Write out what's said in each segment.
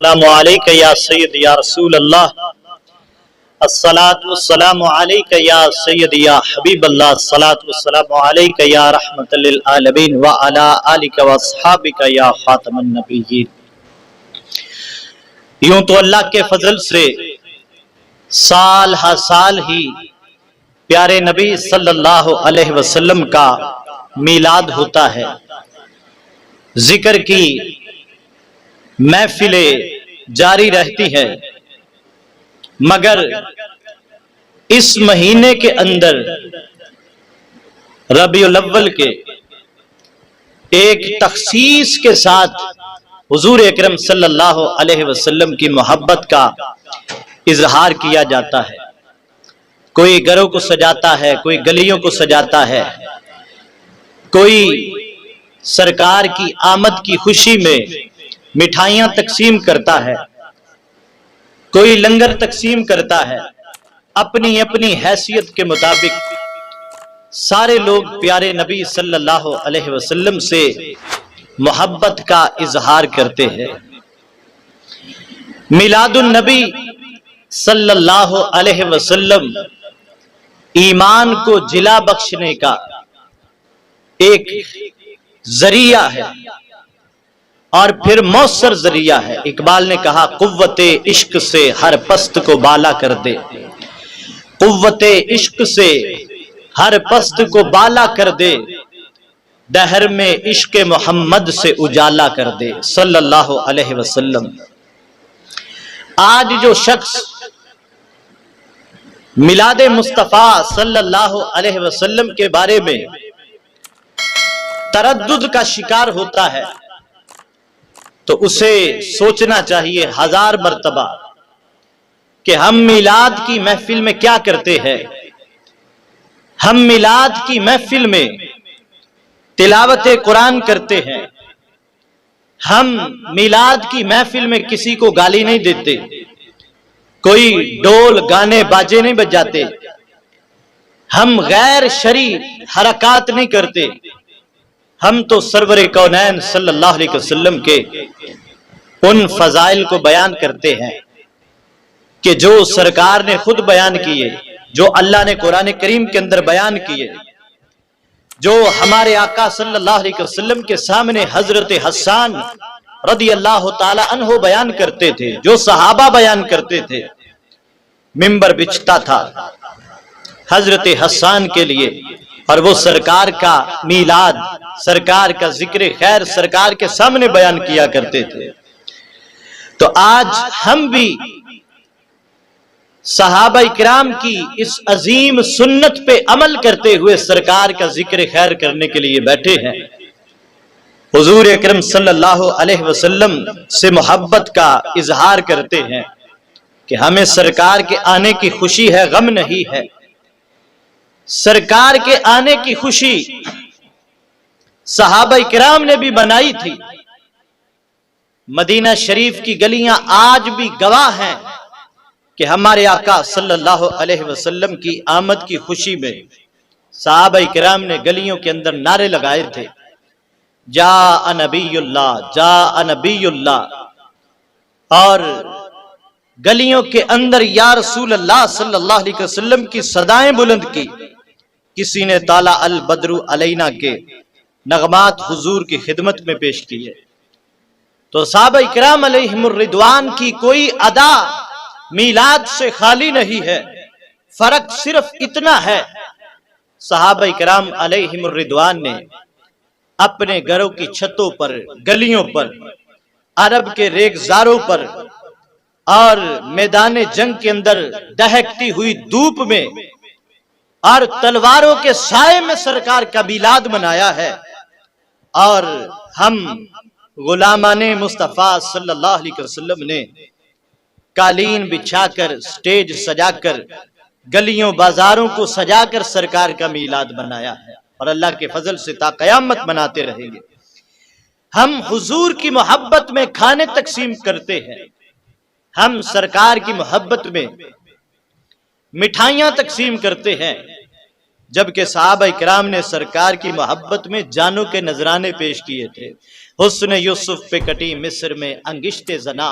السلام علیکہ یا سید یا رسول اللہ، الصلاۃ والسلام علیکہ یا سید یا حبیب اللہ، الصلاۃ والسلام علیکہ یا رحمت للعالمین وعلی آلک واصحابک یا خاتم النبیین۔ یوں تو اللہ کے فضل سے سال ہر سال ہی پیارے نبی صلی اللہ علیہ وسلم کا میلاد ہوتا ہے، ذکر کی محفلیں جاری رہتی ہیں، مگر اس مہینے کے اندر ربیع الاول کے ایک تخصیص کے ساتھ حضور اکرم صلی اللہ علیہ وسلم کی محبت کا اظہار کیا جاتا ہے۔ کوئی گھروں کو سجاتا ہے، کوئی گلیوں کو سجاتا ہے، کوئی سرکار کی آمد کی خوشی میں مٹھائیاں تقسیم کرتا ہے، کوئی لنگر تقسیم کرتا ہے۔ اپنی اپنی حیثیت کے مطابق سارے لوگ پیارے نبی صلی اللہ علیہ وسلم سے محبت کا اظہار کرتے ہیں۔ میلاد النبی صلی اللہ علیہ وسلم ایمان کو جلا بخشنے کا ایک ذریعہ ہے اور پھر مؤثر ذریعہ ہے۔ اقبال نے کہا قوت عشق سے ہر پست کو بالا کر دے، قوت عشق سے ہر پست کو بالا کر دے، دہر میں عشق محمد سے اجالا کر دے صلی اللہ علیہ وسلم۔ آج جو شخص میلاد مصطفیٰ صلی اللہ علیہ وسلم کے بارے میں تردد کا شکار ہوتا ہے تو اسے سوچنا چاہیے ہزار مرتبہ کہ ہم میلاد کی محفل میں کیا کرتے ہیں۔ ہم میلاد کی محفل میں تلاوت قرآن کرتے ہیں، ہم میلاد کی محفل میں کسی کو گالی نہیں دیتے، کوئی ڈول گانے باجے نہیں بجاتے، ہم غیر شرعی حرکات نہیں کرتے۔ ہم تو سرور کونین صلی اللہ علیہ وسلم کے ان فضائل کو بیان کرتے ہیں کہ جو سرکار نے خود بیان کیے، جو اللہ نے قرآن کریم کے اندر بیان کیے، جو ہمارے آقا صلی اللہ علیہ وسلم کے سامنے حضرت حسان رضی اللہ تعالی عنہ بیان کرتے تھے، جو صحابہ بیان کرتے تھے۔ منبر بچھتا تھا حضرت حسان کے لیے اور وہ سرکار کا میلاد، سرکار کا ذکر خیر سرکار کے سامنے بیان کیا کرتے تھے۔ تو آج ہم بھی صحابہ کرام کی اس عظیم سنت پہ عمل کرتے ہوئے سرکار کا ذکر خیر کرنے کے لیے بیٹھے ہیں۔ حضور اکرم صلی اللہ علیہ وسلم سے محبت کا اظہار کرتے ہیں کہ ہمیں سرکار کے آنے کی خوشی ہے، غم نہیں ہے۔ سرکار کے آنے کی خوشی صحابہ کرام نے بھی بنائی تھی۔ مدینہ شریف کی گلیاں آج بھی گواہ ہیں کہ ہمارے آقا صلی اللہ علیہ وسلم کی آمد کی خوشی میں صحابہ کرام نے گلیوں کے اندر نعرے لگائے تھے، جاء نبی اللہ، جاء نبی اللہ، اور گلیوں کے اندر یا رسول اللہ صلی اللہ علیہ وسلم کی صدائیں بلند کی۔ کسی نے طالع البدر علینا کے نغمات حضور کی خدمت میں پیش کیے۔ تو صحابہ کرام علیہم الرضوان کی کوئی ادا میلاد سے خالی نہیں ہے، فرق صرف اتنا ہے صحابہ کرام علیہم الرضوان نے اپنے گھروں کی چھتوں پر، گلیوں پر، عرب کے ریگزاروں پر اور میدان جنگ کے اندر دہکتی ہوئی دھوپ میں اور تلواروں کے سائے میں سرکار کا میلاد منایا ہے، اور ہم غلامان مصطفیٰ صلی اللہ علیہ وسلم نے قالین بچھا کر، سٹیج سجا کر، گلیوں بازاروں کو سجا کر سرکار کا میلاد منایا ہے، اور اللہ کے فضل سے تا قیامت مناتے رہیں گے۔ ہم حضور کی محبت میں کھانے تقسیم کرتے ہیں، ہم سرکار کی محبت میں مٹھائیاں تقسیم کرتے ہیں، جبکہ صحابہ کرام نے سرکار کی محبت میں جانوں کے نذرانے پیش کیے تھے۔ حسن یوسف پہ کٹی مصر میں انگشت زنا،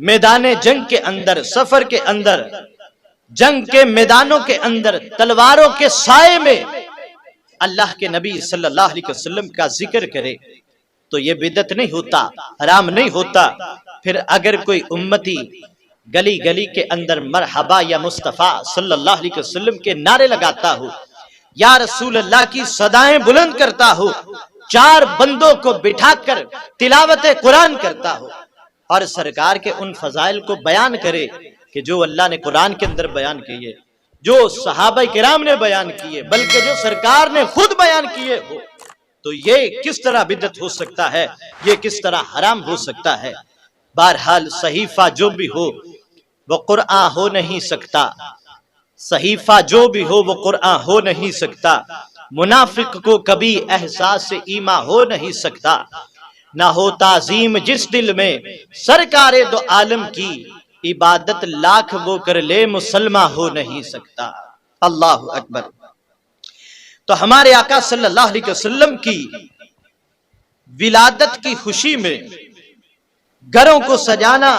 میدان جنگ کے اندر، سفر کے اندر، جنگ کے میدانوں کے اندر، تلواروں کے سائے میں اللہ کے نبی صلی اللہ علیہ وسلم کا ذکر کرے تو یہ بدعت نہیں ہوتا، حرام نہیں ہوتا۔ پھر اگر کوئی امتی گلی گلی کے اندر مرحبا یا مصطفیٰ صلی اللہ علیہ وسلم کے نعرے لگاتا ہو، یا رسول اللہ کی صدائیں بلند کرتا ہو، چار بندوں کو بٹھا کر تلاوت قرآن کرتا ہو اور سرکار کے ان فضائل کو بیان کرے کہ جو اللہ نے قرآن کے اندر بیان کیے، جو صحابہ کرام نے بیان کیے، بلکہ جو سرکار نے خود بیان کیے ہو، تو یہ کس طرح بدعت ہو سکتا ہے، یہ کس طرح حرام ہو سکتا ہے؟ بہرحال صحیفہ جو بھی ہو وہ قرآن ہو نہیں سکتا، صحیفہ جو بھی ہو وہ قرآن ہو نہیں سکتا۔ منافق کو کبھی احساس ایمان ہو نہیں سکتا، نہ ہو تعظیم جس دل میں سرکار دو عالم کی، عبادت لاکھ وہ کر لے مسلمان ہو نہیں سکتا۔ اللہ اکبر۔ تو ہمارے آقا صلی اللہ علیہ وسلم کی ولادت کی خوشی میں گھروں کو سجانا،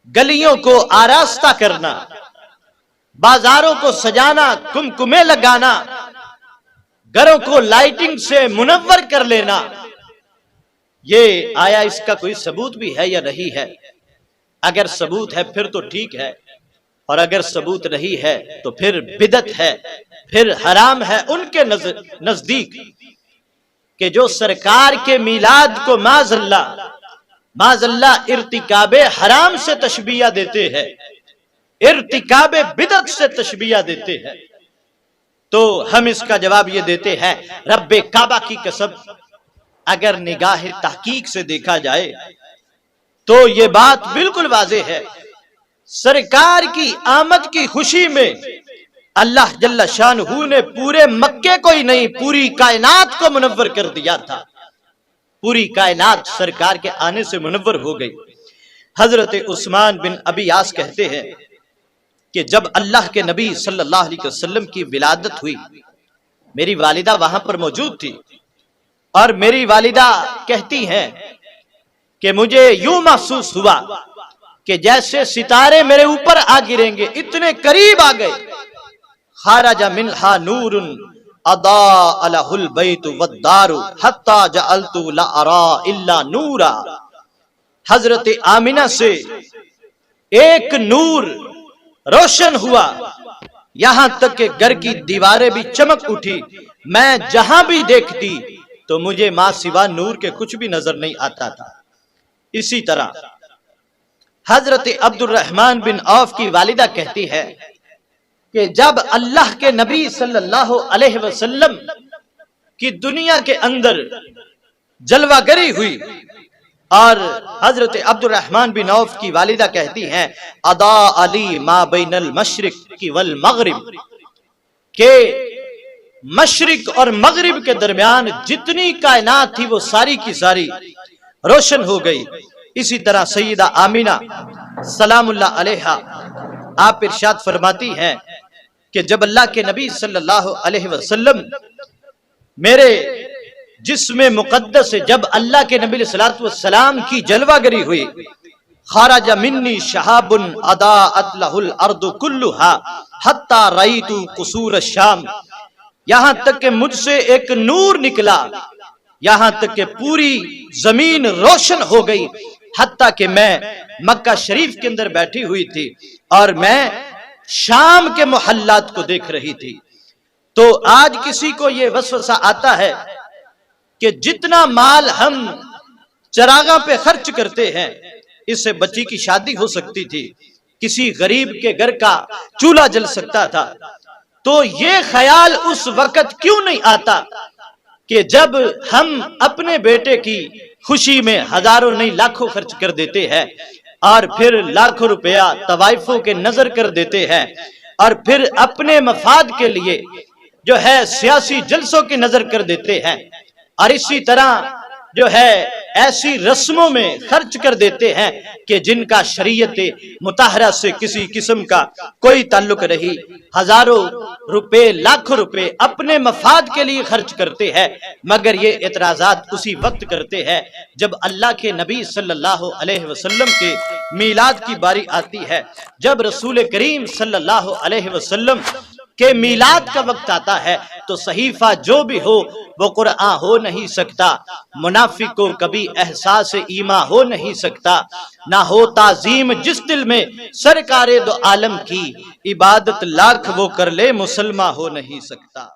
گلیوں کو آراستہ کرنا، بازاروں کو سجانا، کمکمے لگانا، گھروں کو لائٹنگ سے منور کر لینا، یہ آیا اس کا کوئی ثبوت بھی ہے یا نہیں ہے؟ اگر ثبوت ہے پھر تو ٹھیک ہے، اور اگر ثبوت نہیں ہے تو پھر بدعت ہے، پھر حرام ہے ان کے نزدیک کہ جو سرکار کے میلاد کو معاذ اللہ ارتکاب حرام سے تشبیہ دیتے ہیں، ارتکاب بدعت سے تشبیہ دیتے ہیں، تو ہم اس کا جواب یہ دیتے ہیں، رب کعبہ کی قسم اگر نگاہ تحقیق سے دیکھا جائے تو یہ بات بالکل واضح ہے، سرکار کی آمد کی خوشی میں اللہ جل شانہ نے پورے مکے کو ہی نہیں، پوری کائنات کو منور کر دیا تھا، پوری کائنات سرکار کے آنے سے منور ہو گئی۔ حضرت عثمان بن ابی یاس کہتے ہیں کہ جب اللہ کے نبی صلی اللہ علیہ وسلم کی ولادت ہوئی، میری والدہ وہاں پر موجود تھی، اور میری والدہ کہتی ہیں کہ مجھے یوں محسوس ہوا کہ جیسے ستارے میرے اوپر آ گریں گے، اتنے قریب آ گئے۔ خرج منہا نور اضاء له البیت والدار حتی جعلت لا ارى الا نورا۔ حضرت آمنہ سے ایک نور روشن ہوا، یہاں تک کہ گھر کی دیواریں بھی چمک اٹھی، میں جہاں بھی دیکھتی تو مجھے ماں سوا نور کے کچھ بھی نظر نہیں آتا تھا۔ اسی طرح حضرت عبد الرحمن بن عوف کی والدہ کہتی ہے کہ جب اللہ کے نبی صلی اللہ علیہ وسلم کی دنیا کے اندر جلوہ گری ہوئی، اور حضرت عبد الرحمن بن عوف کی والدہ کہتی ہیں اضاء علی ما بین المشرق والمغرب، کہ مشرق اور مغرب کے درمیان جتنی کائنات تھی وہ ساری کی ساری روشن ہو گئی۔ اسی طرح سیدہ آمینہ سلام اللہ علیہا آپ ارشاد فرماتی ہیں کہ جب اللہ کے نبی صلی اللہ علیہ وسلم میرے جسم مقدس سے جب اللہ کے نبی صلی اللہ علیہ وسلم کی جلوہ گری ہوئی، خرج منی شہاب اضاءت له الارض كلها حتى رأيت قصور الشام، یہاں تک کہ مجھ سے ایک نور نکلا، یہاں تک کہ پوری زمین روشن ہو گئی، حتیٰ کہ میں مکہ شریف کے اندر بیٹھی ہوئی تھی اور میں شام کے محلات کو دیکھ رہی تھی۔ تو آج کسی کو یہ وسوسہ آتا ہے کہ جتنا مال ہم چراغاں پہ خرچ کرتے ہیں اس سے بچی کی شادی ہو سکتی تھی، کسی غریب کے گھر کا چولہا جل سکتا تھا، تو یہ خیال اس وقت کیوں نہیں آتا کہ جب ہم اپنے بیٹے کی خوشی میں ہزاروں نہیں لاکھوں خرچ کر دیتے ہیں، اور پھر لاکھوں روپیہ طوائفوں کے نظر کر دیتے ہیں، اور پھر اپنے مفاد کے لیے جو ہے سیاسی جلسوں کی نظر کر دیتے ہیں، اور اسی طرح جو ہے ایسی رسموں میں خرچ کر دیتے ہیں کہ جن کا شریعت مطہرہ سے کسی قسم کا کوئی تعلق نہیں، ہزاروں روپے لاکھوں روپے اپنے مفاد کے لیے خرچ کرتے ہیں، مگر یہ اعتراضات اسی وقت کرتے ہیں جب اللہ کے نبی صلی اللہ علیہ وسلم کے میلاد کی باری آتی ہے، جب رسول کریم صلی اللہ علیہ وسلم کہ میلاد کا وقت آتا ہے تو صحیفہ جو بھی ہو وہ قرآن ہو نہیں سکتا، منافق کو کبھی احساس ایمان ہو نہیں سکتا، نہ ہو تعظیم جس دل میں سرکار دو عالم کی، عبادت لاکھ وہ کر لے مسلمان ہو نہیں سکتا۔